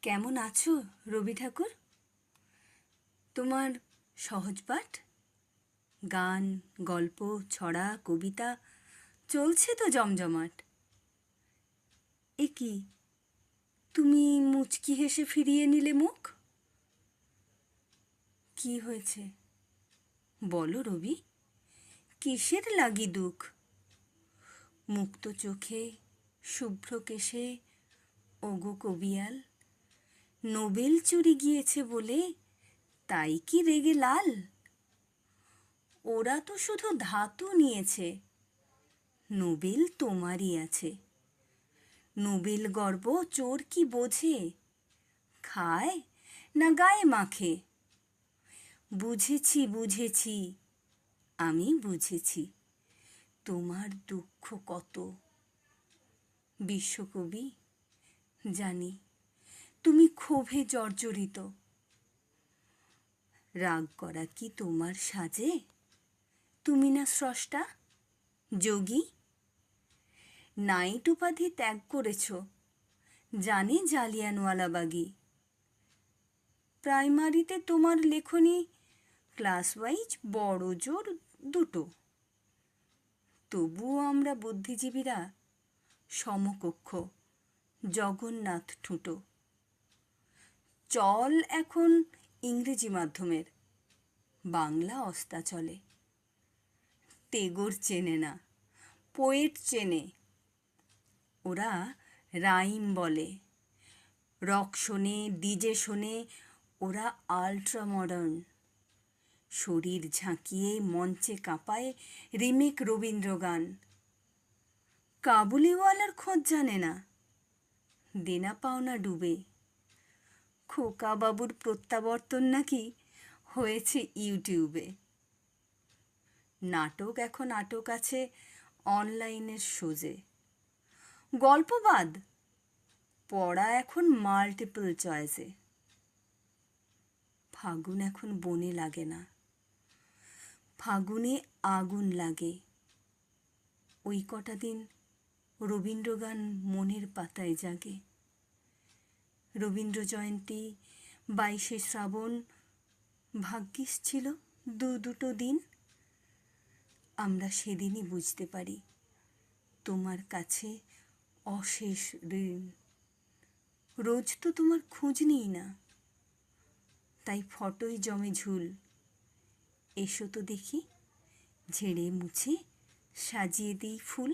কেমন আছো রবি ঠাকুর? তোমার সহজ পাঠ, গান, গল্প, ছড়া, কবিতা চলছে তো জমজমাট। এ কি, তুমি মুচকি হেসে ফিরিয়ে নিলে মুখ? কি হয়েছে বলো রবি, কিসের লাগি দুঃখ? মুক্ত চোখে, শুভ্র কেশে, ওগো কবিয়াল, নোবেল চুরি গিয়েছে বলে তাই কি রেগে লাল? ওরা তো শুধু ধাতু নিয়েছে, নোবেল তোমারই আছে। নোবেল গর্ব চোর কি বোঝে, খায় না গায়ে মাখে? বুঝেছি বুঝেছি, আমি বুঝেছি তোমার দুঃখ কত। বিশ্বকবি, জানি তুমি ক্ষোভে জর্জরিত। রাগ করা কি তোমার সাজে? তুমি না স্রষ্টা, যোগী? নাইট উপাধি ত্যাগ করেছ, জানে জালিয়ানওয়ালাবাগী। প্রাইমারিতে তোমার লেখনী ক্লাস ওয়াইজ বড় জোর দুটো। তবুও আমরা বুদ্ধিজীবীরা সমকক্ষ, জগন্নাথ ঠুঁটো। চল এখন ইংরেজি মাধ্যমের, বাংলা অস্তা চলে। টেগোর চেনে না, পোয়েট চেনে। ওরা রাইম বলে, রক শোনে, ডিজে শোনে, ওরা আল্ট্রা মডার্ন। শরীর ঝাঁকিয়ে মঞ্চে কাঁপায় রিমেক রবীন্দ্রগান। কাবুলিওয়ালার খোঁজ জানে না, দেনা পাওনা ডুবে। খোকা বাবুর প্রত্যাবর্তন নাকি হয়েছে ইউটিউবে। নাটক এখন আটক আছে অনলাইনের সোজে। গল্পবাদ পড়া এখন মাল্টিপল চয়েসে। ফাগুন এখন বনে লাগে না, ফাগুনে আগুন লাগে। ওই কটা দিন রবীন্দ্রগান মনের পাতায় জাগে। রবীন্দ্র জয়ন্তী, 22শে শ্রাবণ, ভাগ্যিস ছিল দুটো দিন। আমরা সেদিনই বুঝতে পারি তোমার কাছে অশেষ ঋণ। রোজ তো তোমার খোঁজ নিই না, তাই ফটোই জমে ঝুল। এসো তো দেখি, ঝেড়ে মুছে সাজিয়ে দিই ফুল।